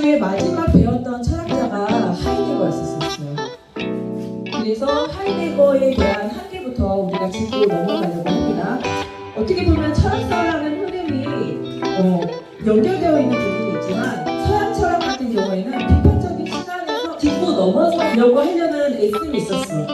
중에 마지막 배웠던 철학자가 하이데거였었어요. 그래서 하이데거에 대한 한계부터 우리가 짚고 넘어가려고 합니다. 어떻게 보면 철학사라는 흐름이 연결되어 있는 부분이 있지만 서양 철학 같은 경우에는 비판적인 시간에서 짚고 넘어서려고 하려는 애씀이 있었어.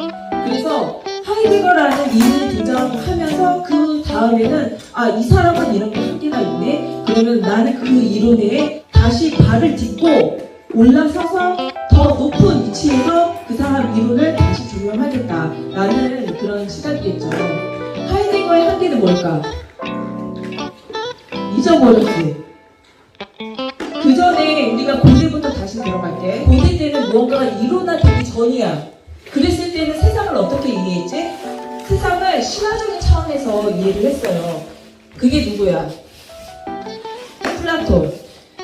그래서 하이데거라는 이름이 등장하면서 그 다음에는 이 사람은 이런 게 한계가 있네. 그러면 나는 그 이론에 다시 발을 딛고 올라서서 더 높은 위치에서 그 사람 이론을 다시 조명하겠다라는 그런 시각이겠죠. 하이데거의 한계는 뭘까? 잊어버렸지. 그 전에 우리가 고대부터 다시 들어갈게. 고대 때는 무언가가 이론화되기 전이야. 그랬을 때는 세상을 어떻게 이해했지? 세상을 신화적인 차원에서 이해를 했어요. 그게 누구야? 플라톤.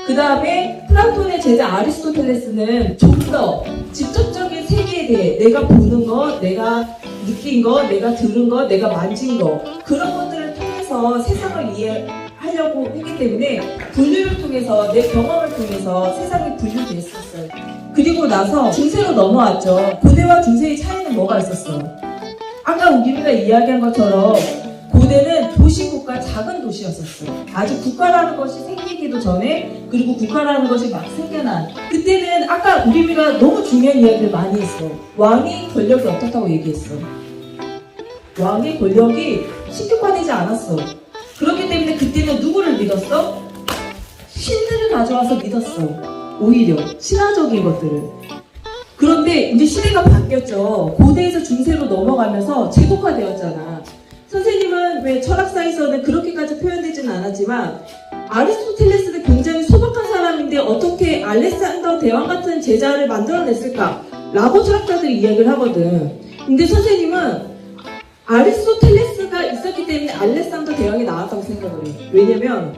그 다음에 플라톤의 제자 아리스토텔레스는 좀 더 직접적인 세계에 대해 내가 보는 거, 내가 느낀 거, 내가 들은 거, 내가 만진 거 그런 것들을 통해서 세상을 이해하려고 했기 때문에 분류를 통해서 내 경험을 통해서 세상이 분류됐었어요. 그리고 나서 중세로 넘어왔죠. 고대와 중세의 차이는 뭐가 있었어? 아까 우리가 이야기한 것처럼 고대는 도시국가 작은 도시였었어요. 아직 국가라는 것이 생기기도 전에 그리고 국가라는 것이 막 생겨난 그때는 아까 우리가 너무 중요한 이야기를 많이 했어. 왕의 권력이 어떻다고 얘기했어. 왕의 권력이 신격화되지 않았어. 그렇기 때문에 그때는 누구를 믿었어? 신들을 가져와서 믿었어. 오히려 신화적인 것들을. 그런데 이제 시대가 바뀌었죠. 고대에서 중세로 넘어가면서 제국화되었잖아. 선생님은 왜 철학사에서는 그렇게까지 표현되지는 않았지만 아리스토텔레스는 굉장히 소박한 사람인데 어떻게 알렉산더 대왕 같은 제자를 만들어냈을까? 라고 철학자들이 이야기를 하거든. 근데 선생님은 아리스토텔레스가 있었기 때문에 알렉산더 대왕이 나왔다고 생각을 해. 왜냐면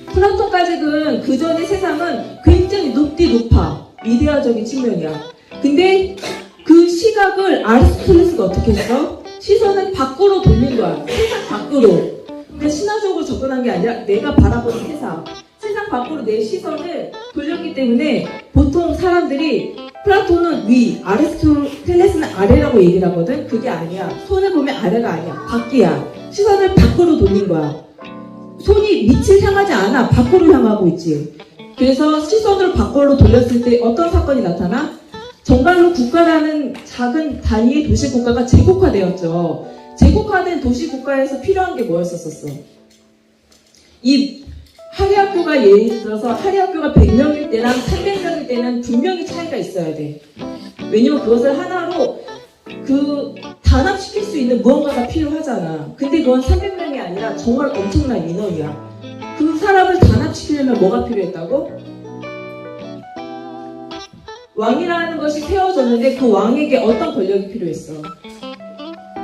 플라톤까지는 그 전의 세상은 굉장히 높아. 이데아적인 측면이야. 근데 그 시각을 아리스토텔레스가 어떻게 했어? 시선을 밖으로 돌린 거야. 세상 밖으로. 그러니까 신화적으로 접근한 게 아니라 내가 바라보는 세상 밖으로 내 시선을 돌렸기 때문에 보통 사람들이 플라톤은 위, 아리스토텔레스는 아래라고 얘기를 하거든. 그게 아니야. 손을 보면 아래가 아니야. 밖이야. 시선을 밖으로 돌린 거야. 손이 밑을 향하지 않아. 밖으로 향하고 있지. 그래서 시선을 밖으로 돌렸을 때 어떤 사건이 나타나? 정말로 국가라는 작은 단위의 도시국가가 제국화되었죠. 제국화된 도시국가에서 필요한 게 뭐였었어? 이 하리학교가 예를 들어서 하리학교가 100명일 때랑 300명일 때는 분명히 차이가 있어야 돼. 왜냐면 그것을 하나로 단합시킬 수 있는 무언가가 필요하잖아. 근데 그건 300명이 아니라 정말 엄청난 인원이야. 그 사람을 단합시키려면 뭐가 필요했다고? 왕이라는 것이 세워졌는데 그 왕에게 어떤 권력이 필요했어?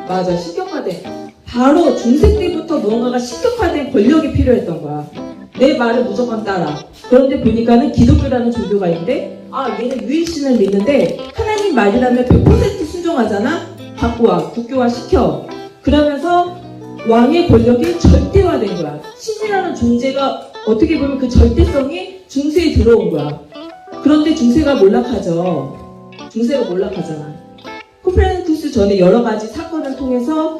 맞아, 신격화된. 바로 중세 때부터 무언가가 신격화된 권력이 필요했던 거야. 내 말을 무조건 따라. 그런데 보니까는 기독교라는 종교가 있는데 얘는 유일신을 믿는데 하나님 말이라면 100% 순종하잖아? 갖고 와, 국교화 시켜. 그러면서 왕의 권력이 절대화된 거야. 신이라는 존재가 어떻게 보면 그 절대성이 중세에 들어온 거야. 그런데 중세가 몰락하죠. 중세가 몰락하잖아. 코페르니쿠스 전에 여러 가지 사건을 통해서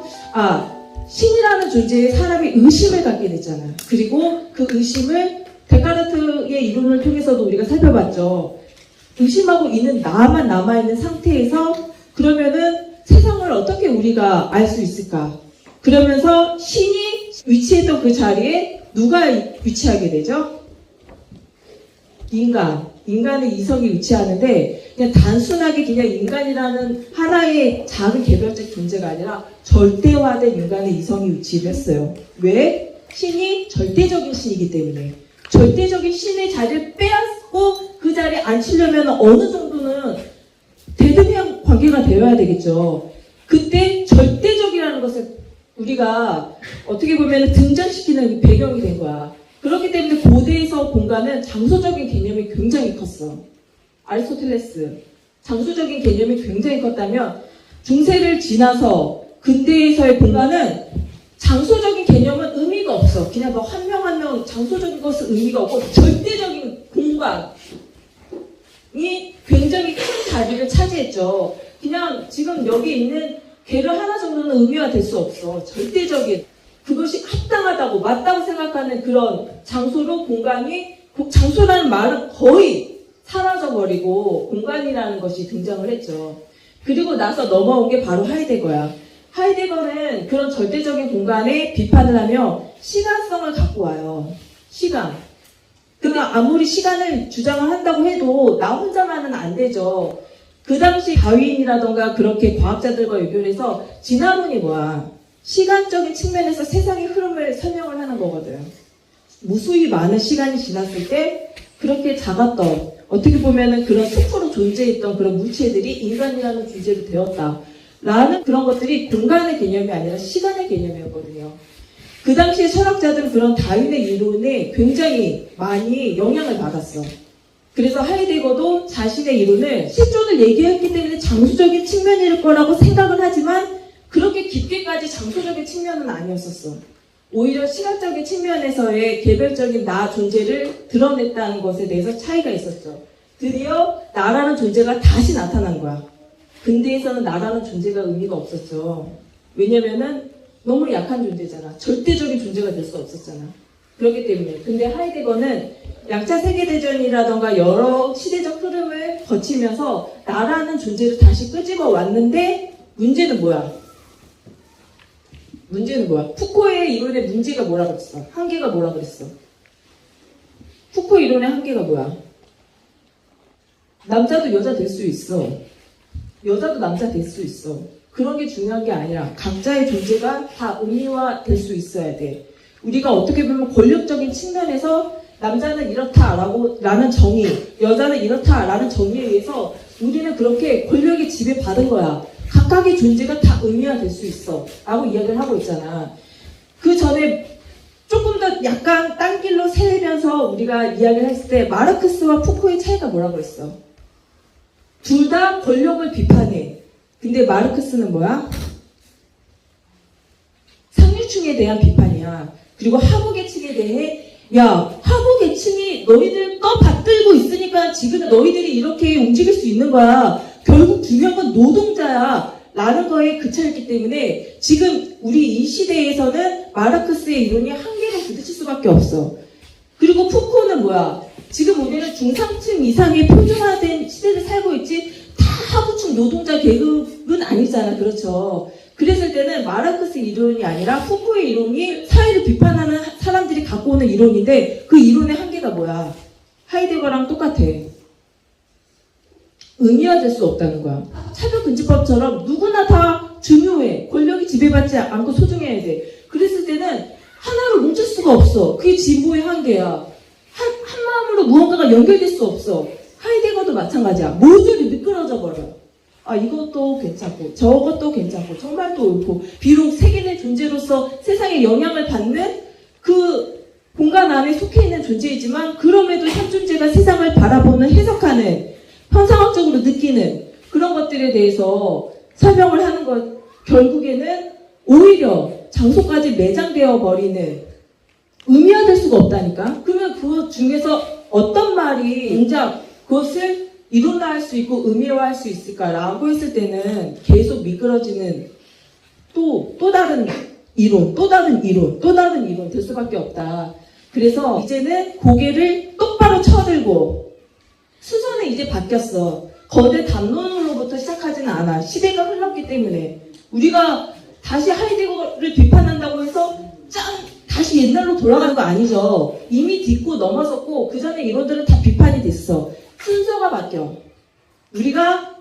신이라는 존재에 사람이 의심을 갖게 됐잖아. 그리고 그 의심을 데카르트의 이론을 통해서도 우리가 살펴봤죠. 의심하고 있는 나만 남아있는 상태에서 그러면은 세상을 어떻게 우리가 알 수 있을까? 그러면서 신이 위치했던 그 자리에 누가 위치하게 되죠? 인간의 이성이 위치하는데 그냥 단순하게 그냥 인간이라는 하나의 작은 개별적 존재가 아니라 절대화된 인간의 이성이 위치를 했어요. 왜? 신이 절대적인 신이기 때문에. 절대적인 신의 자리를 빼앗고 그 자리에 앉히려면 어느 정도는 대등한 관계가 되어야 되겠죠. 그때 절대적이라는 것을 우리가 어떻게 보면 등장시키는 배경이 된 거야. 그렇기 때문에 고대에서 공간은 장소적인 개념이 굉장히 컸어. 아리스토텔레스. 장소적인 개념이 굉장히 컸다면 중세를 지나서 근대에서의 공간은 장소적인 개념은 의미가 없어. 그냥 뭐 한 명 한 명 장소적인 것은 의미가 없고 절대적인 공간. 굉장히 큰 자리를 차지했죠. 그냥 지금 여기 있는 개를 하나 정도는 의미화될 수 없어. 절대적인 그것이 합당하다고 맞다고 생각하는 그런 장소로 공간이 장소라는 말은 거의 사라져버리고 공간이라는 것이 등장을 했죠. 그리고 나서 넘어온 게 바로 하이데거야. 하이데거는 그런 절대적인 공간에 비판을 하며 시간성을 갖고 와요. 시간. 그러니까 아무리 시간을 주장을 한다고 해도 나 혼자만은 안 되죠. 그 당시 다윈이라던가 그렇게 과학자들과 연결해서 진화론이 뭐야? 시간적인 측면에서 세상의 흐름을 설명을 하는 거거든. 무수히 많은 시간이 지났을 때 그렇게 작았던, 어떻게 보면은 그런 숲으로 존재했던 그런 물체들이 인간이라는 존재로 되었다. 라는 그런 것들이 공간의 개념이 아니라 시간의 개념이었거든요. 그 당시에 철학자들은 그런 다윈의 이론에 굉장히 많이 영향을 받았어. 그래서 하이데거도 자신의 이론을 실존을 얘기했기 때문에 장소적인 측면일 거라고 생각을 하지만 그렇게 깊게까지 장소적인 측면은 아니었었어. 오히려 시간적인 측면에서의 개별적인 나 존재를 드러냈다는 것에 대해서 차이가 있었죠. 드디어 나라는 존재가 다시 나타난 거야. 근대에서는 나라는 존재가 의미가 없었죠. 왜냐면은 너무 약한 존재잖아. 절대적인 존재가 될 수 없었잖아. 그렇기 때문에. 근데 하이데거는 양차 세계대전이라던가 여러 시대적 흐름을 거치면서 나라는 존재를 다시 끄집어 왔는데 문제는 뭐야? 푸코의 이론의 문제가 뭐라 그랬어? 한계가 뭐라 그랬어? 푸코 이론의 한계가 뭐야? 남자도 여자 될 수 있어. 여자도 남자 될 수 있어. 그런 게 중요한 게 아니라 각자의 존재가 다 의미화 될 수 있어야 돼. 우리가 어떻게 보면 권력적인 측면에서 남자는 이렇다라는 정의, 여자는 이렇다라는 정의에 의해서 우리는 그렇게 권력의 지배받은 거야. 각각의 존재가 다 의미화 될 수 있어. 라고 이야기를 하고 있잖아. 그 전에 조금 더 약간 딴 길로 세면서 우리가 이야기를 했을 때 마르크스와 푸코의 차이가 뭐라고 했어? 둘 다 권력을 비판해. 근데 마르크스는 뭐야? 상류층에 대한 비판이야. 그리고 하부계층에 대해 하부계층이 너희들 떠받들고 있으니까 지금 너희들이 이렇게 움직일 수 있는 거야. 결국 중요한 건 노동자야. 라는 거에 그쳐있기 때문에 지금 우리 이 시대에서는 마르크스의 이론이 한계를 부딪힐 수밖에 없어. 그리고 푸코는 뭐야? 지금 우리는 중상층 이상의 표준화된 시대를 살고 있지 다 하부층 노동자 계급은 아니잖아. 그렇죠? 그랬을 때는 마르크스 이론이 아니라 푸코의 이론이 사회를 비판하는 사람들이 갖고 오는 이론인데 그 이론의 한계가 뭐야? 하이데거랑 똑같아. 의미화될 수 없다는 거야. 차별금지법처럼 누구나 다 중요해. 권력이 지배받지 않고 소중해야 돼. 그랬을 때는 하나로 뭉칠 수가 없어. 그게 진보의 한계야. 한 마음으로 무언가가 연결될 수 없어. 하이데거도 마찬가지야. 모조리 미끄러져 버려. 이것도 괜찮고 저것도 괜찮고 정말도 옳고 비록 세계의 존재로서 세상에 영향을 받는 그 공간 안에 속해 있는 존재이지만 그럼에도 현 존재가 세상을 바라보는 해석하는 현상학적으로 느끼는 그런 것들에 대해서 설명을 하는 것 결국에는 오히려 장소까지 매장되어 버리는 의미화될 수가 없다니까. 그러면 그 중에서 어떤 말이 정작 그것을 이론화할 수 있고 의미화할 수 있을까라고 했을 때는 계속 미끄러지는 또 다른 이론 될 수밖에 없다. 그래서 이제는 고개를 똑바로 쳐들고 수선에 이제 바뀌었어. 거대 담론으로부터 시작하지는 않아. 시대가 흘렀기 때문에 우리가 다시 하이데거를 비판한다고 해서 다시 옛날로 돌아가는 거 아니죠. 이미 딛고 넘어섰고 그 전에 이론들은 다 비판이 됐어. 순서가 바뀌어. 우리가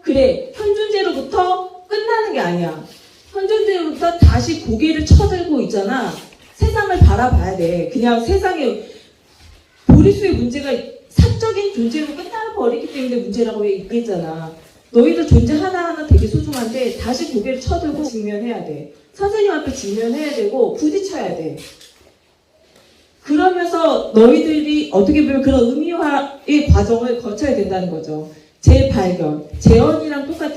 현 존재로부터 끝나는 게 아니야. 현 존재로부터 다시 고개를 쳐들고 있잖아. 세상을 바라봐야 돼. 그냥 세상에 보리수의 문제가 사적인 존재로 끝나버리기 때문에 문제라고 얘기했잖아. 너희들 존재 하나하나 되게 소중한데 다시 고개를 쳐들고 직면해야 돼. 선생님 앞에 직면해야 되고 부딪혀야 돼. 그러면서 너희들이 어떻게 보면 그런 의미화의 과정을 거쳐야 된다는 거죠. 재발견, 재현이랑 똑같아.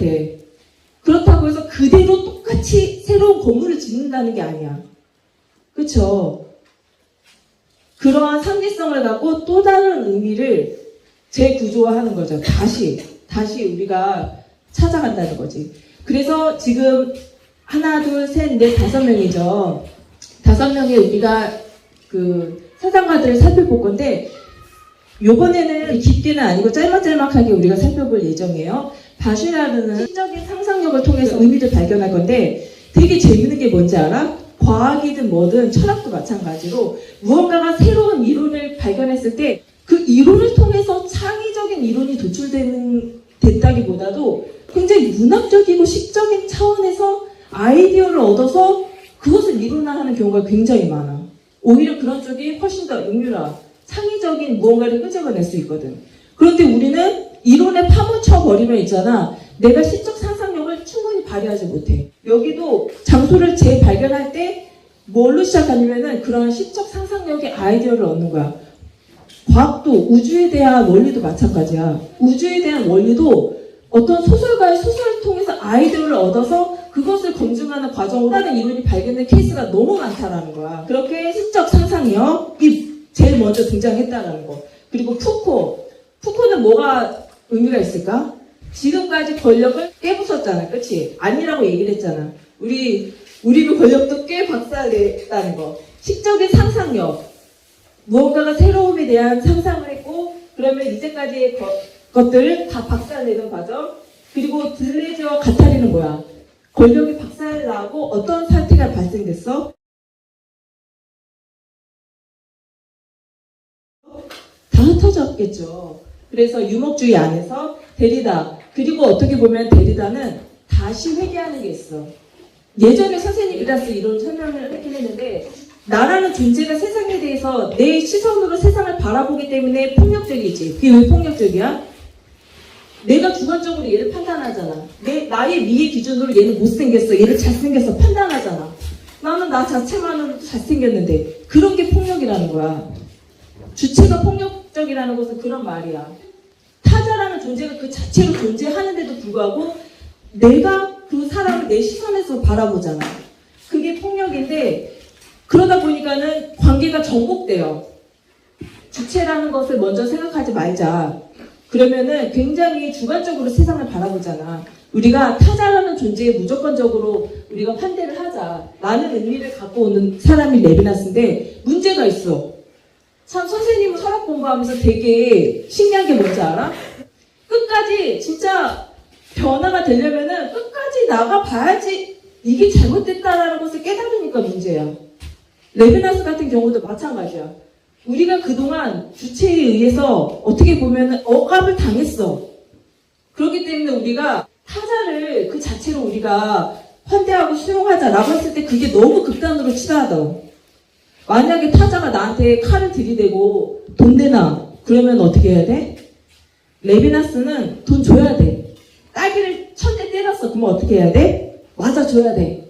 그렇다고 해서 그대로 똑같이 새로운 건물을 짓는다는 게 아니야. 그쵸? 그러한 상징성을 갖고 또 다른 의미를 재구조화하는 거죠. 다시 우리가 찾아간다는 거지. 그래서 지금 하나, 둘, 셋, 넷, 5명이죠. 5명의 우리가 그 사상가들을 살펴볼 건데, 요번에는 깊게는 아니고 짤막짤막하게 우리가 살펴볼 예정이에요. 바슈라르는 시적인 상상력을 통해서 의미를 발견할 건데, 되게 재밌는 게 뭔지 알아? 과학이든 뭐든 철학도 마찬가지로 무언가가 새로운 이론을 발견했을 때 그 이론을 통해서 창의적인 이론이 됐다기보다도 굉장히 문학적이고 시적인 차원에서 아이디어를 얻어서 그것을 이론화하는 경우가 굉장히 많아. 오히려 그런 쪽이 훨씬 더 은유라, 창의적인 무언가를 끄집어낼 수 있거든. 그런데 우리는 이론에 파묻혀버리면 있잖아. 내가 시적 상상력을 충분히 발휘하지 못해. 여기도 장소를 재발견할 때 뭘로 시작하냐면은 그런 시적 상상력의 아이디어를 얻는 거야. 과학도 우주에 대한 원리도 마찬가지야. 우주에 대한 원리도 어떤 소설가의 소설을 통해서 아이디어를 얻어서 그것을 검증하는 과정으로 다른 이론이 발견된 케이스가 너무 많다라는 거야. 그렇게 시적 상상력이 제일 먼저 등장했다라는 거. 그리고 푸코는 뭐가 의미가 있을까? 지금까지 권력을 깨부쉈잖아. 그치? 아니라고 얘기를 했잖아. 우리도 권력도 꽤 박살냈다는 거. 시적인 상상력. 무언가가 새로움에 대한 상상을 했고, 그러면 이제까지의 것들을 다 박살내는 과정. 그리고 들레즈와 가타리는 뭐야? 권력이 박살나고 어떤 사태가 발생됐어? 다 흩어졌겠죠. 그래서 유목주의 안에서 데리다, 그리고 어떻게 보면 데리다는 다시 회귀하는 게 있어. 예전에 선생님이라서 이런 설명을 했긴 했는데, 나라는 존재가 세상에 대해서 내 시선으로 세상을 바라보기 때문에 폭력적이지. 그게 왜 폭력적이야? 내가 주관적으로 얘를 판단하잖아. 나의 미의 기준으로 얘는 못생겼어, 얘를 잘생겼어 판단하잖아. 나는 나 자체만으로도 잘생겼는데. 그런 게 폭력이라는 거야. 주체가 폭력적이라는 것은 그런 말이야. 타자라는 존재가 그 자체로 존재하는데도 불구하고 내가 그 사람을 내 시선에서 바라보잖아. 그게 폭력인데, 그러다 보니까는 관계가 정복돼요. 주체라는 것을 먼저 생각하지 말자. 그러면은 굉장히 주관적으로 세상을 바라보잖아. 우리가 타자라는 존재에 무조건적으로 우리가 환대를 하자. 라는 의미를 갖고 오는 사람이 레비나스인데 문제가 있어. 참 선생님은 철학 공부하면서 되게 신기한 게 뭔지 알아? 끝까지 진짜 변화가 되려면은 끝까지 나가봐야지 이게 잘못됐다라는 것을 깨달으니까 문제야. 레비나스 같은 경우도 마찬가지야. 우리가 그동안 주체에 의해서 어떻게 보면 억압을 당했어. 그렇기 때문에 우리가 타자를 그 자체로 우리가 환대하고 수용하자라고 했을 때 그게 너무 극단으로 치닫아. 만약에 타자가 나한테 칼을 들이대고 돈 내놔. 그러면 어떻게 해야 돼? 레비나스는 돈 줘야 돼. 딸기를 1000대 때렸어. 그러면 어떻게 해야 돼? 맞아줘야 돼.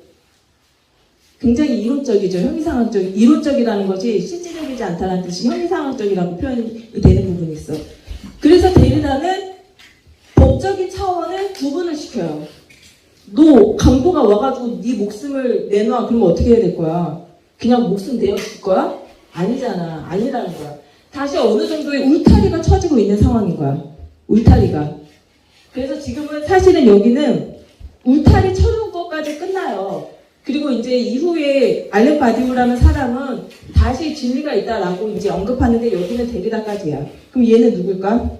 굉장히 이론적이죠. 형이상학적. 이론적이라는 것이 실질적이지 않다는 뜻이 형이상학적이라고 표현이 되는 부분이 있어. 그래서 데리다는 법적인 차원을 구분을 시켜요. 너 강도가 와가지고 네 목숨을 내놔. 그러면 어떻게 해야 될 거야? 그냥 목숨 내어줄 거야? 아니잖아. 아니라는 거야. 다시 어느 정도의 울타리가 쳐지고 있는 상황인 거야. 울타리가. 그래서 지금은 사실은 여기는 울타리 쳐놓은 것까지 끝나요. 그리고 이제 이후에 알렌 바디우라는 사람은 다시 진리가 있다라고 이제 언급하는데 여기는 데리다까지야. 그럼 얘는 누굴까?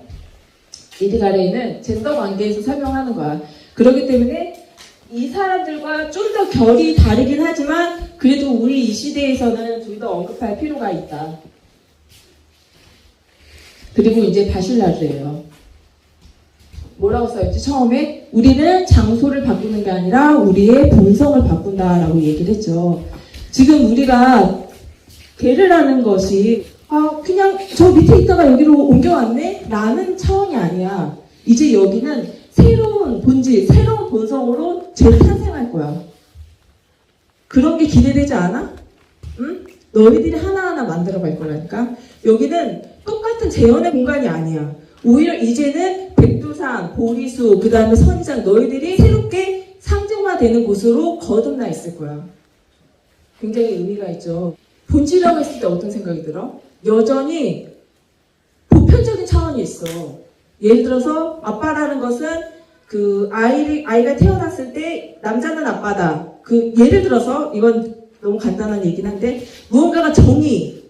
이드가레이는 젠더 관계에서 설명하는 거야. 그렇기 때문에 이 사람들과 좀 더 결이 다르긴 하지만 그래도 우리 이 시대에서는 좀 더 언급할 필요가 있다. 그리고 이제 바슐라르예요. 뭐라고 써있지? 처음에 우리는 장소를 바꾸는 게 아니라 우리의 본성을 바꾼다라고 얘기를 했죠. 지금 우리가 개를 것이 그냥 저 밑에 있다가 여기로 옮겨왔네? 라는 차원이 아니야. 이제 여기는 새로운 본질, 새로운 본성으로 재탄생할 거야. 그런 게 기대되지 않아? 응? 너희들이 하나하나 만들어갈 거라니까. 여기는 똑같은 재현의 공간이 아니야. 오히려 이제는 백두산, 보리수, 그 다음에 선장 너희들이 새롭게 상징화되는 곳으로 거듭나 있을 거야. 굉장히 의미가 있죠. 본질이라고 했을 때 어떤 생각이 들어? 여전히 보편적인 차원이 있어. 예를 들어서 아빠라는 것은 그 아이가 태어났을 때 남자는 아빠다. 그 예를 들어서 이건 너무 간단한 얘기긴 한데 무언가가 정의,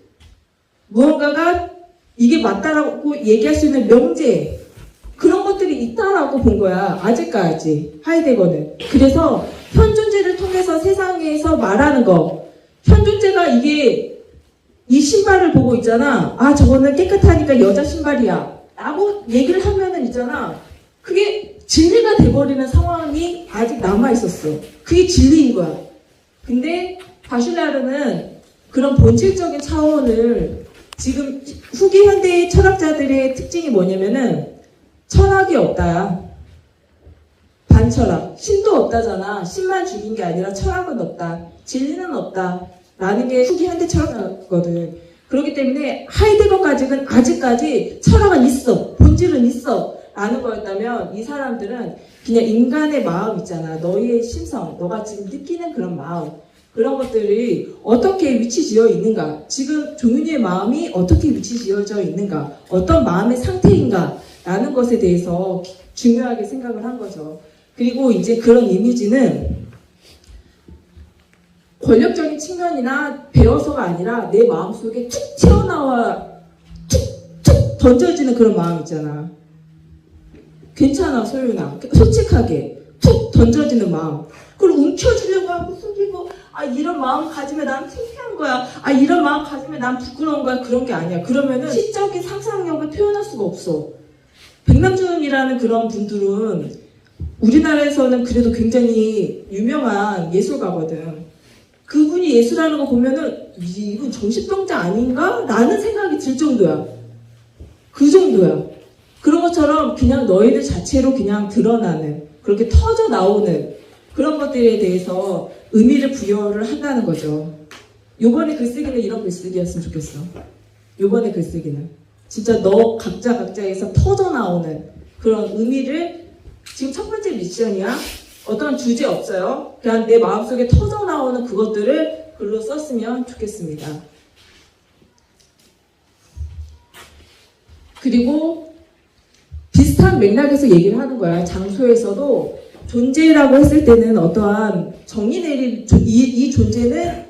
무언가가 이게 맞다라고 얘기할 수 있는 명제 그런 것들이 있다라고 본 거야. 아직까지 하이데거는. 그래서 현존재를 통해서 세상에서 말하는 거. 현존재가 이게 이 신발을 보고 있잖아. 아 저거는 깨끗하니까 여자 신발이야. 라고 얘기를 하면은 있잖아. 그게 진리가 돼버리는 상황이 아직 남아있었어. 그게 진리인 거야. 근데 바슐라르는 그런 본질적인 차원을 지금 후기 현대의 철학자들의 특징이 뭐냐면은 철학이 없다. 반철학. 신도 없다잖아. 신만 죽인 게 아니라 철학은 없다. 진리는 없다. 라는 게 후기 현대 철학이거든. 그렇기 때문에 하이데거까지는 아직까지 철학은 있어. 본질은 있어. 라는 거였다면 이 사람들은 그냥 인간의 마음 있잖아. 너의 심성, 너가 지금 느끼는 그런 마음. 그런 것들이 어떻게 위치지어 있는가. 지금 종윤이의 마음이 어떻게 위치지어져 있는가. 어떤 마음의 상태인가. 라는 것에 대해서 중요하게 생각을 한 거죠. 그리고 이제 그런 이미지는 권력적인 측면이나 배워서가 아니라 내 마음속에 툭 튀어나와 툭툭 던져지는 그런 마음 있잖아. 괜찮아 소윤아. 솔직하게 툭 던져지는 마음. 그걸 움켜쥐려고 하고 숨기고 아 이런 마음 가지면 난 창피한 거야. 아 이런 마음 가지면 난 부끄러운 거야. 그런 게 아니야. 그러면은 시적인 상상력을 표현할 수가 없어. 백남준이라는 그런 분들은 우리나라에서는 그래도 굉장히 유명한 예술가거든. 그분이 예술하는 거 보면은 이분 정신병자 아닌가? 라는 생각이 들 정도야. 그 정도야. 그런 것처럼 그냥 너희들 자체로 그냥 드러나는 그렇게 터져 나오는 그런 것들에 대해서 의미를 부여를 한다는 거죠. 요번에 글쓰기는 이런 글쓰기였으면 좋겠어. 요번에 글쓰기는 진짜 너 각자에서 터져 나오는 그런 의미를 지금 첫 번째 미션이야. 어떤 주제 없어요. 그냥 내 마음속에 터져 나오는 그것들을 글로 썼으면 좋겠습니다. 그리고 비슷한 맥락에서 얘기를 하는 거야. 장소에서도 존재라고 했을 때는 어떠한 정의 내릴 이 존재는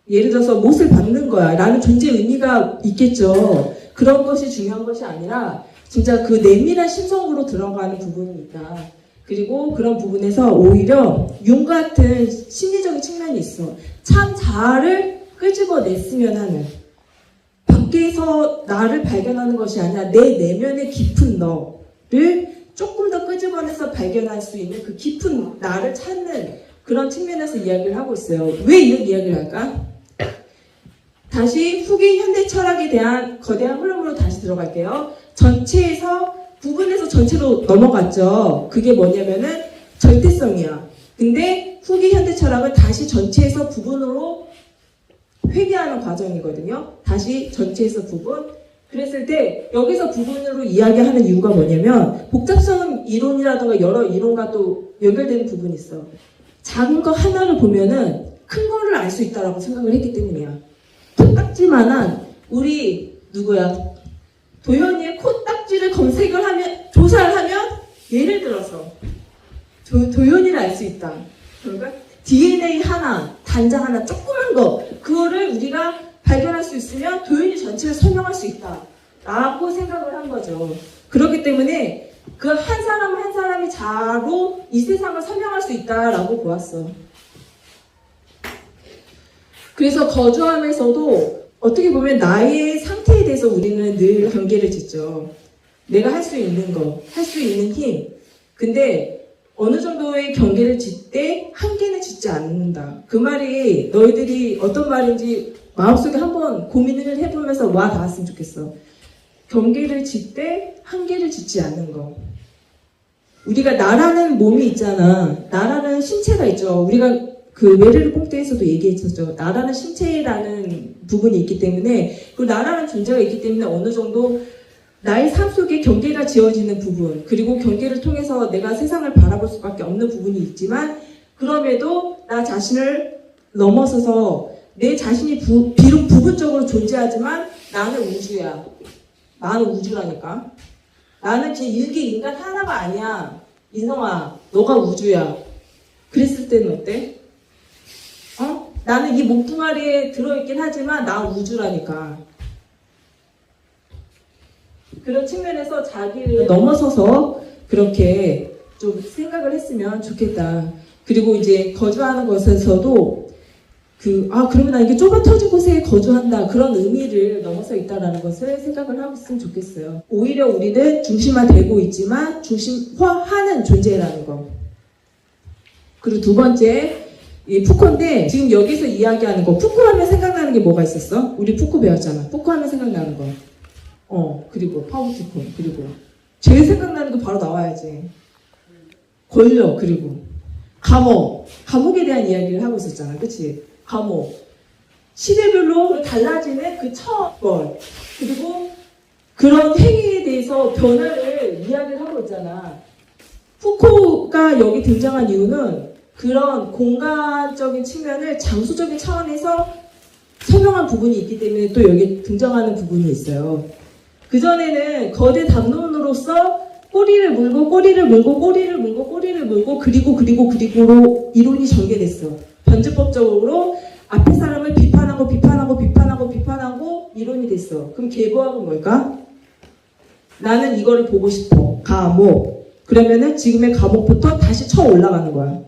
예를 들어서 못을 받는 거야 라는 존재 의미가 있겠죠. 그런 것이 중요한 것이 아니라 진짜 그 내밀한 심성으로 들어가는 부분이 있다. 그리고 그런 부분에서 오히려 용 같은 심리적인 측면이 있어. 참 자아를 끄집어냈으면 하는. 밖에서 나를 발견하는 것이 아니라 내 내면의 깊은 너를 조금 더 끄집어내서 발견할 수 있는 그 깊은 나를 찾는 그런 측면에서 이야기를 하고 있어요. 왜 이런 이야기를 할까? 다시 후기 현대 철학에 대한 거대한 흐름으로 다시 들어갈게요. 전체에서 부분에서 전체로 넘어갔죠. 그게 뭐냐면은 절대성이야. 근데 후기 현대 철학은 다시 전체에서 부분으로 회귀하는 과정이거든요. 다시 전체에서 부분. 그랬을 때 여기서 부분으로 이야기하는 이유가 뭐냐면 복잡성 이론이라든가 여러 이론과 또 연결되는 부분이 있어. 작은 거 하나를 보면은 큰 거를 알 수 있다라고 생각을 했기 때문이야. 코딱지만한 우리 누구야? 도현이의 코딱지를 검색을 하면 조사를 하면 예를 들어서 도현이를 알 수 있다. 그러니까 DNA 하나, 단자 하나, 조그만 거 그거를 우리가 발견할 수 있으면 도현이 전체를 설명할 수 있다 라고 생각을 한 거죠. 그렇기 때문에 그 한 사람 한 사람이 자로 이 세상을 설명할 수 있다라고 보았어. 그래서 거주함에서도 어떻게 보면 나의 상태에 대해서 우리는 늘 경계를 짓죠. 내가 할 수 있는 거, 할 수 있는 힘. 근데 어느 정도의 경계를 짓되 한계는 짓지 않는다. 그 말이 너희들이 어떤 말인지 마음속에 한번 고민을 해보면서 와 닿았으면 좋겠어. 경계를 짓되 한계를 짓지 않는 거. 우리가 나라는 몸이 있잖아. 나라는 신체가 있죠. 우리가 그 메르르 뽕떼에서도 얘기했었죠. 나라는 신체라는 부분이 있기 때문에 그 나라는 존재가 있기 때문에 어느 정도 나의 삶 속에 경계가 지어지는 부분 그리고 경계를 통해서 내가 세상을 바라볼 수밖에 없는 부분이 있지만 그럼에도 나 자신을 넘어서서 내 자신이 비록 부분적으로 존재하지만 나는 우주야. 나는 우주라니까. 나는 제1기 인간 하나가 아니야. 인성아, 너가 우주야. 그랬을 때는 어때? 나는 이 몸뚱아리에 들어있긴 하지만 나 우주라니까. 그런 측면에서 자기를 넘어서서 그렇게 좀 생각을 했으면 좋겠다. 그리고 이제 거주하는 것에서도 그러면 나 이게 좁아 터진 곳에 거주한다. 그런 의미를 넘어서 있다라는 것을 생각을 하고 있으면 좋겠어요. 오히려 우리는 중심화되고 있지만 중심화하는 존재라는 거. 그리고 두 번째, 이 푸코인데 지금 여기서 이야기하는 거, 푸코 하면 생각나는 게 뭐가 있었어? 우리 푸코 배웠잖아. 푸코 하면 생각나는 거. 그리고 파워티콘, 그리고 제일 생각나는 거 바로 나와야지. 권력, 그리고 감옥에 대한 이야기를 하고 있었잖아. 그치? 감옥. 시대별로 달라지는 그 처벌, 그리고 그런 행위에 대해서 변화를 이야기를 하고 있잖아. 푸코가 여기 등장한 이유는 그런 공간적인 측면을 장소적인 차원에서 설명한 부분이 있기 때문에 또 여기 등장하는 부분이 있어요. 그전에는 거대 담론으로서 꼬리를 물고 그리고로 이론이 전개됐어. 변제법적으로 앞에 사람을 비판하고 이론이 됐어. 그럼 계보학은 뭘까? 나는 이거를 보고 싶어. 감옥. 그러면은 지금의 감옥부터 다시 쳐 올라가는 거야.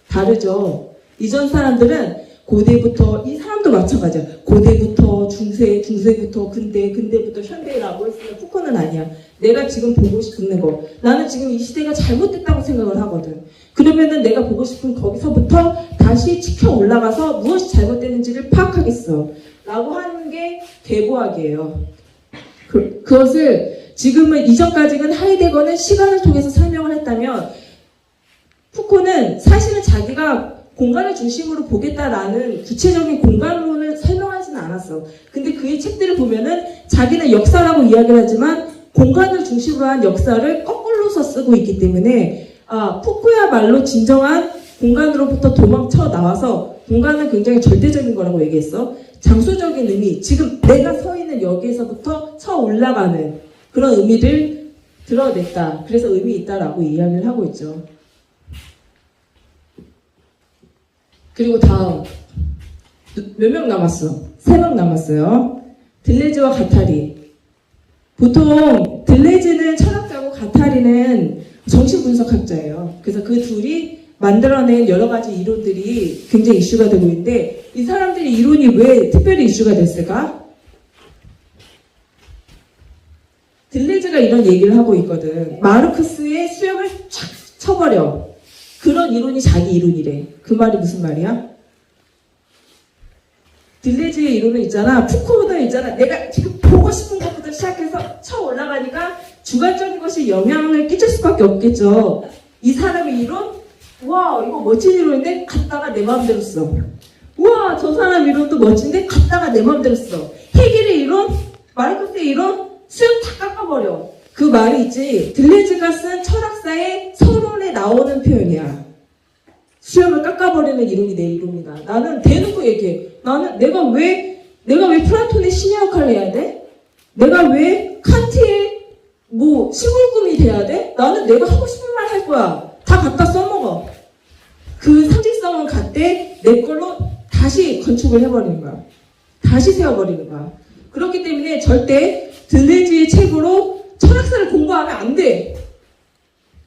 다르죠. 이전 사람들은 고대부터, 이 사람도 마찬가지야. 고대부터 중세부터 근대부터 현대라고 했으면 푸코는 아니야. 내가 지금 보고 싶은 거. 나는 지금 이 시대가 잘못됐다고 생각을 하거든. 그러면은 내가 보고 싶은 거기서부터 다시 치켜 올라가서 무엇이 잘못됐는지를 파악하겠어. 라고 하는 게 계보학이에요. 그것을 지금은 이전까지는 하이데거는 시간을 통해서 설명을 했다면 푸코는 사실은 자기가 공간을 중심으로 보겠다라는 구체적인 공간론을 설명하지는 않았어. 근데 그의 책들을 보면은 자기는 역사라고 이야기를 하지만 공간을 중심으로 한 역사를 거꾸로서 쓰고 있기 때문에 푸코야말로 진정한 공간으로부터 도망쳐 나와서 공간은 굉장히 절대적인 거라고 얘기했어. 장소적인 의미, 지금 내가 서 있는 여기에서부터 쳐 올라가는 그런 의미를 드러냈다. 그래서 의미 있다라고 이야기를 하고 있죠. 그리고 다음 몇 명 남았어? 3명 남았어요. 들레즈와 가타리. 보통 들레즈는 철학자고 가타리는 정신분석학자예요. 그래서 그 둘이 만들어낸 여러 가지 이론들이 굉장히 이슈가 되고 있는데 이 사람들의 이론이 왜 특별히 이슈가 됐을까? 들레즈가 이런 얘기를 하고 있거든. 마르크스의 수염을 촥 쳐버려. 그런 이론이 자기 이론이래. 그 말이 무슨 말이야? 들레즈의 이론은 있잖아. 푸코는 있잖아. 내가 지금 보고 싶은 것부터 시작해서 쳐 올라가니까 주관적인 것이 영향을 끼칠 수밖에 없겠죠. 이 사람의 이론? 와, 이거 멋진 이론인데 갔다가 내 마음대로 써. 우와, 저 사람 이론도 멋진데 갔다가 내 마음대로 써. 헤겔의 이론? 마르크스의 이론? 수염 다 깎아버려. 그 말이 있지. 들레즈가 쓴 철학사의 서론에 나오는 표현이야. 수염을 깎아버리는 이론이 내 이론이다. 나는 대놓고 얘기해. 나는 내가 왜 플라톤의 신의 역할을 해야 돼? 내가 왜 칸트의 시골금이 돼야 돼? 나는 내가 하고 싶은 말 할 거야. 다 갖다 써먹어. 그 상징성은 갖되 내 걸로 다시 건축을 해버리는 거야. 다시 세워버리는 거야. 그렇기 때문에 절대 들레즈의 책으로 철학사를 공부하면 안 돼.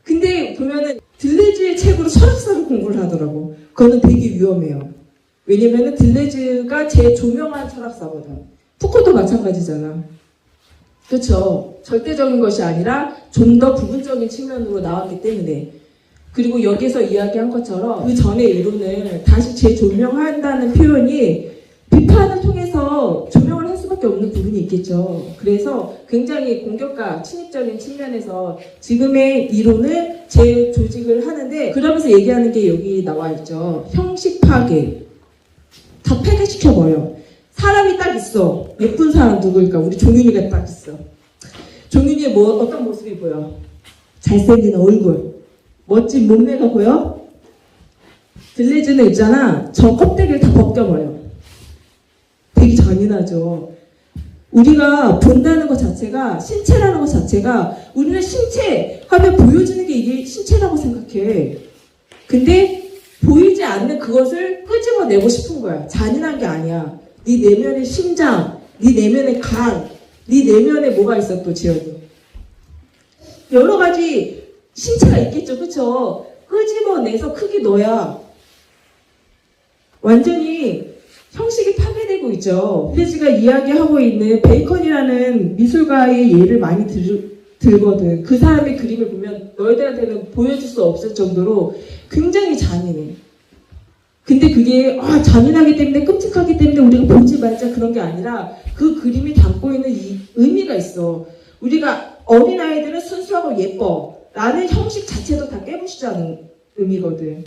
근데 보면은 들레즈의 책으로 철학사를 공부를 하더라고. 그거는 되게 위험해요. 왜냐면은 들레즈가 제일 조명한 철학사거든. 푸코도 마찬가지잖아. 그렇죠? 절대적인 것이 아니라 좀 더 부분적인 측면으로 나왔기 때문에. 그리고 여기서 이야기한 것처럼 그 전의 이론을 다시 재조명한다는 표현이 비판을 통해서 조명을 할 수밖에 없는 부분이 있겠죠. 그래서 굉장히 공격과 침입적인 측면에서 지금의 이론을 재조직을 하는데 그러면서 얘기하는 게 여기 나와 있죠. 형식 파괴. 다 폐쇄시켜버려. 사람이 딱 있어. 예쁜 사람 누구일까? 우리 종윤이가 딱 있어. 종윤이의 어떤 모습이 보여? 잘생긴 얼굴. 멋진 몸매가 보여? 들레즈는 있잖아. 저 껍데기를 다 벗겨버려. 되게 잔인하죠. 우리가 본다는 것 자체가, 신체라는 것 자체가, 우리는 신체 하면 보여주는 게 이게 신체라고 생각해. 근데 보이지 않는 그것을 끄집어내고 싶은 거야. 잔인한 게 아니야. 네 내면의 심장, 네 내면의 간, 네 내면에 뭐가 있어 또 지연이. 여러 가지 신체가 있겠죠. 그쵸? 끄집어내서 크게 넣어야 완전히 형식이 파괴되고 있죠. 빌리지가 이야기하고 있는 베이컨이라는 미술가의 예를 많이 들거든. 그 사람의 그림을 보면 너희들한테는 보여줄 수 없을 정도로 굉장히 잔인해. 근데 그게 잔인하기 때문에 끔찍하기 때문에 우리가 보지 말자 그런 게 아니라 그 그림이 담고 있는 이 의미가 있어. 우리가 어린아이들은 순수하고 예뻐 라는 형식 자체도 다 깨부시자는 의미거든.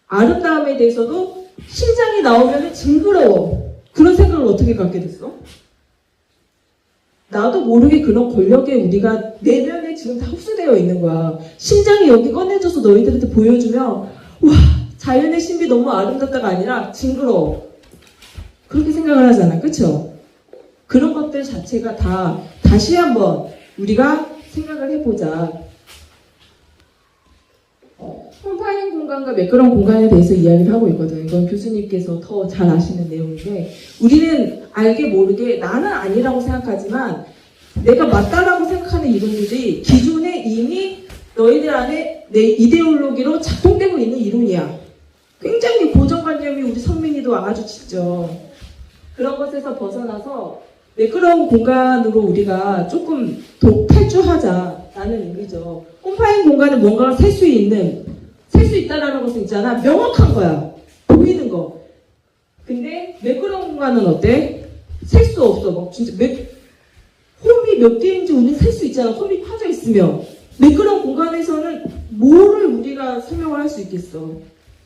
아름다움에 대해서도 심장이 나오면 징그러워. 그런 생각을 어떻게 갖게 됐어? 나도 모르게 그런 권력에 우리가 내면에 지금 다 흡수되어 있는 거야. 심장이 여기 꺼내줘서 너희들한테 보여주면 와 자연의 신비 너무 아름답다가 아니라 징그러워. 그렇게 생각을 하잖아. 그쵸? 그런 것들 자체가 다 다시 한번 우리가 생각을 해보자. 홈파인 공간과 매끄러운 공간에 대해서 이야기를 하고 있거든. 이건 교수님께서 더 잘 아시는 내용인데 우리는 알게 모르게 나는 아니라고 생각하지만 내가 맞다라고 생각하는 이론들이 기존에 이미 너희들 안에 내 이데올로기로 작동되고 있는 이론이야. 굉장히 고정관념이 우리 성민이도 아주 짙죠. 그런 것에서 벗어나서 매끄러운 공간으로 우리가 조금 탈주하자라는 의미죠. 홈파인 공간은 뭔가가 셀 수 있다라는 것은 있잖아. 명확한 거야. 보이는 거. 근데 매끄러운 공간은 어때? 셀 수 없어. 막 진짜 홈이 몇 개인지 우리는 셀 수 있잖아. 홈이 파져 있으면. 매끄러운 공간에서는 뭐를 우리가 설명을 할 수 있겠어?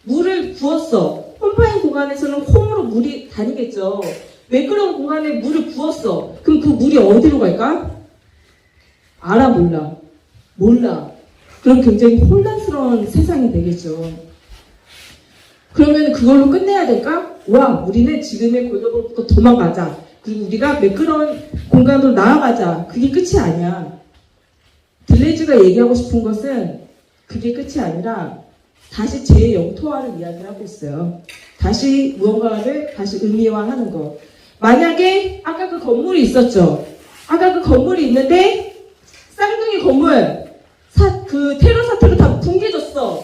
물을 부었어. 홈파인 공간에서는 홈으로 물이 다니겠죠. 매끄러운 공간에 물을 부었어. 그럼 그 물이 어디로 갈까? 알아 몰라? 몰라. 그럼 굉장히 혼란스러운 세상이 되겠죠. 그러면 그걸로 끝내야 될까? 와, 우리는 지금의 권력으로부터 도망가자. 그리고 우리가 매끄러운 공간으로 나아가자. 그게 끝이 아니야. 들레즈가 얘기하고 싶은 것은 그게 끝이 아니라 다시 재영토화를 이야기를 하고 있어요. 다시 무언가를 다시 의미화하는 거. 만약에 아까 그 건물이 있었죠. 아까 그 건물이 있는데 쌍둥이 건물 그 테러 사태로 다 붕괴졌어.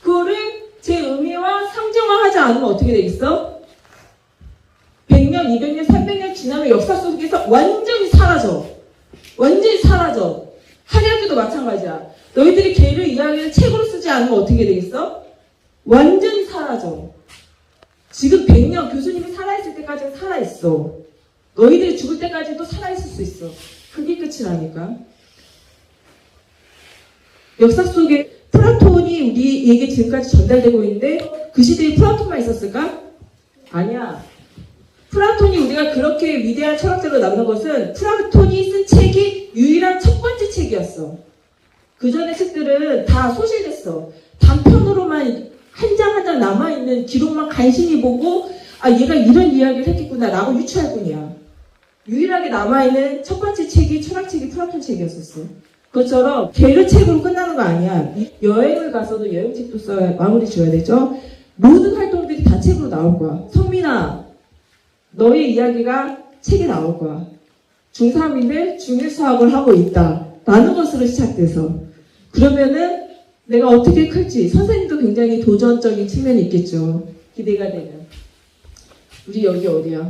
그거를 재의미화, 상징화하지 않으면 어떻게 되겠어? 100년, 200년, 300년 지나면 역사 속에서 완전히 사라져. 완전히 사라져. 하려기도 마찬가지야. 너희들이 걔를 이야기를 책으로 쓰지 않으면 어떻게 되겠어? 완전히 사라져. 지금 100년 교수님이 살아있을 때까지는 살아있어. 너희들이 죽을 때까지도 살아있을 수 있어. 그게 끝이라니까. 역사 속에 플라톤이 우리에게 지금까지 전달되고 있는데 그 시대에 플라톤만 있었을까? 아니야. 플라톤이 우리가 그렇게 위대한 철학자로 남는 것은 플라톤이 쓴 책이 유일한 첫 번째 책이었어. 그 전의 책들은 다 소실됐어. 단편으로만 한 장 한 장 남아있는 기록만 간신히 보고 얘가 이런 이야기를 했겠구나 라고 유추할 뿐이야. 유일하게 남아있는 첫 번째 책이 철학책이 플라톤 책이었었어. 그것처럼 걔를 책으로 끝나는 거 아니야. 여행을 가서도 여행책도 써야 마무리 지어야 되죠. 모든 활동들이 다 책으로 나올 거야. 성민아, 너의 이야기가 책에 나올 거야. 중3인데 중1 수학을 하고 있다 라는 것으로 시작돼서 그러면은 내가 어떻게 클지 선생님도 굉장히 도전적인 측면이 있겠죠. 기대가 되는. 우리 여기 어디야?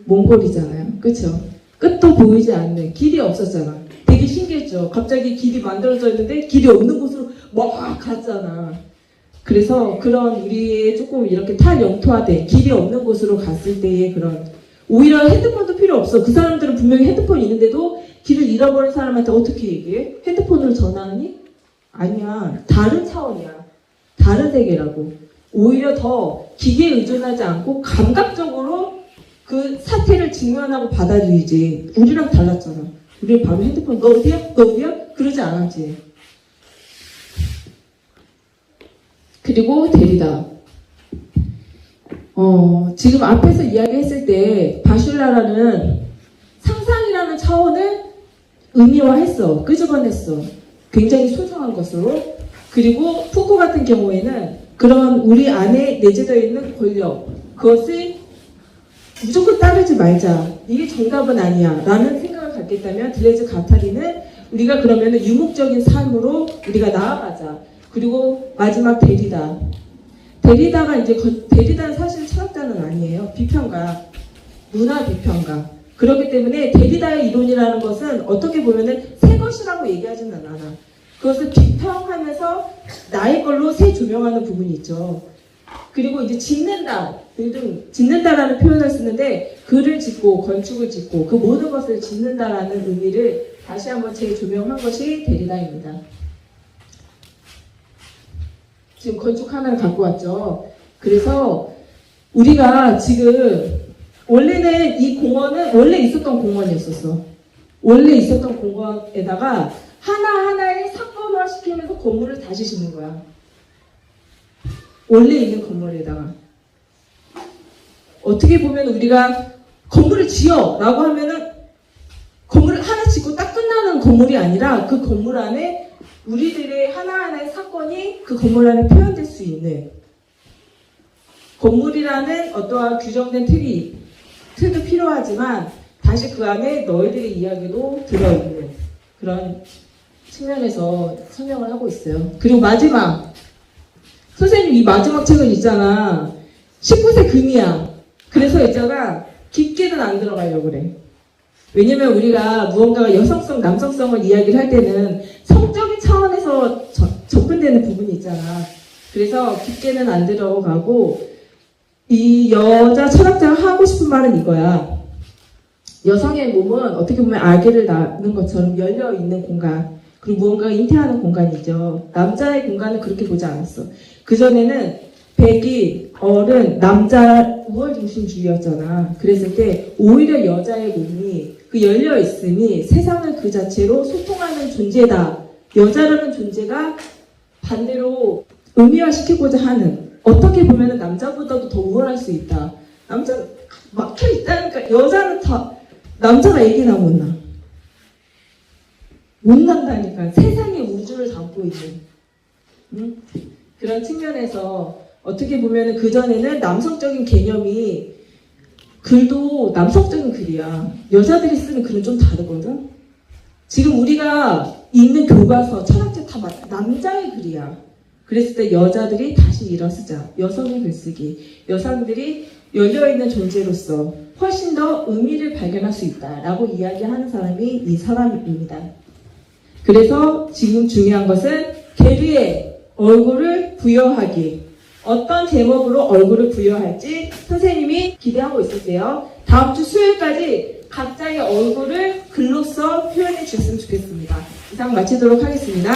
몽골이잖아요. 그쵸? 끝도 보이지 않는 길이 없었잖아. 되게 신기했죠. 갑자기 길이 만들어져 있는데 길이 없는 곳으로 막 갔잖아. 그래서 그런 우리의 조금 이렇게 탈영토화된 길이 없는 곳으로 갔을 때의 그런 오히려 핸드폰도 필요 없어. 그 사람들은 분명히 핸드폰이 있는데도 길을 잃어버린 사람한테 어떻게 얘기해? 핸드폰으로 전화하니? 아니야. 다른 차원이야. 다른 세계라고. 오히려 더 기계에 의존하지 않고 감각적으로 그 사태를 직면하고 받아들이지. 우리랑 달랐잖아. 우리는 바로 핸드폰 너 어디야? 너 어디야? 그러지 않았지. 그리고 데리다. 지금 앞에서 이야기했을 때 바슐라라는 상상이라는 차원을 의미화했어. 끄집어냈어. 굉장히 소중한 것으로. 그리고 푸코 같은 경우에는 그런 우리 안에 내재되어 있는 권력, 그것을 무조건 따르지 말자. 이게 정답은 아니야. 라는 생각을 갖겠다면 들레즈 가타리는 우리가 그러면 유목적인 삶으로 우리가 나아가자. 그리고 마지막 데리다. 데리다가 이제 데리다는 사실 철학자는 아니에요. 비평가, 문화 비평가. 그렇기 때문에 데리다의 이론이라는 것은 어떻게 보면은 새 것이라고 얘기하지는 않아. 그것을 비평하면서 나의 걸로 새 조명하는 부분이 있죠. 그리고 이제 짓는다 등등 짓는다라는 표현을 쓰는데 글을 짓고 건축을 짓고 그 모든 것을 짓는다라는 의미를 다시 한번 재조명한 것이 데리다입니다. 지금 건축 하나를 갖고 왔죠. 그래서 우리가 지금 원래는 이 공원은 원래 있었던 공원이었었어. 원래 있었던 공원에다가 하나하나의 사건화 시키면서 건물을 다시 짓는 거야. 원래 있는 건물에다가. 어떻게 보면 우리가 건물을 지어 라고 하면은 건물을 하나 짓고 딱 끝나는 건물이 아니라 그 건물 안에 우리들의 하나하나의 사건이 그 건물 안에 표현될 수 있는 건물이라는 어떠한 규정된 틀도 필요하지만 다시 그 안에 너희들의 이야기도 들어있는 그런 측면에서 설명을 하고 있어요. 그리고 마지막 선생님 이 마지막 책은 있잖아. 19세 금이야. 그래서 있잖아. 깊게는 안 들어가려고 그래. 왜냐면 우리가 무언가가 여성성, 남성성을 이야기를 할 때는 성적인 차원에서 접근되는 부분이 있잖아. 그래서 깊게는 안 들어가고 이 여자 철학자가 하고 싶은 말은 이거야. 여성의 몸은 어떻게 보면 아기를 낳는 것처럼 열려있는 공간, 그리고 무언가가 잉태하는 공간이죠. 남자의 공간은 그렇게 보지 않았어. 그전에는 백인, 어른, 남자 우월중심주의였잖아. 그랬을 때 오히려 여자의 몸이 그 열려있음이 세상을 그 자체로 소통하는 존재다. 여자라는 존재가 반대로 의미화시키고자 하는, 어떻게 보면 남자보다도 더 우월할 수 있다. 남자 막혀있다니까. 여자는 다 남자가 애기나 못 나. 못 난다니까. 세상의 우주를 담고 있는 그런 측면에서 어떻게 보면 그전에는 남성적인 개념이 글도 남성적인 글이야. 여자들이 쓰는 글은 좀 다르거든. 지금 우리가 읽는 교과서, 철학책 다 남자의 글이야. 그랬을 때 여자들이 다시 일어서자. 여성의 글쓰기. 여성들이 열려있는 존재로서 훨씬 더 의미를 발견할 수 있다라고 이야기하는 사람이 이 사람입니다. 그래서 지금 중요한 것은 게르의 얼굴을 부여하기. 어떤 제목으로 얼굴을 부여할지 선생님이 기대하고 있으세요. 다음 주 수요일까지 각자의 얼굴을 글로써 표현해 주셨으면 좋겠습니다. 이상 마치도록 하겠습니다.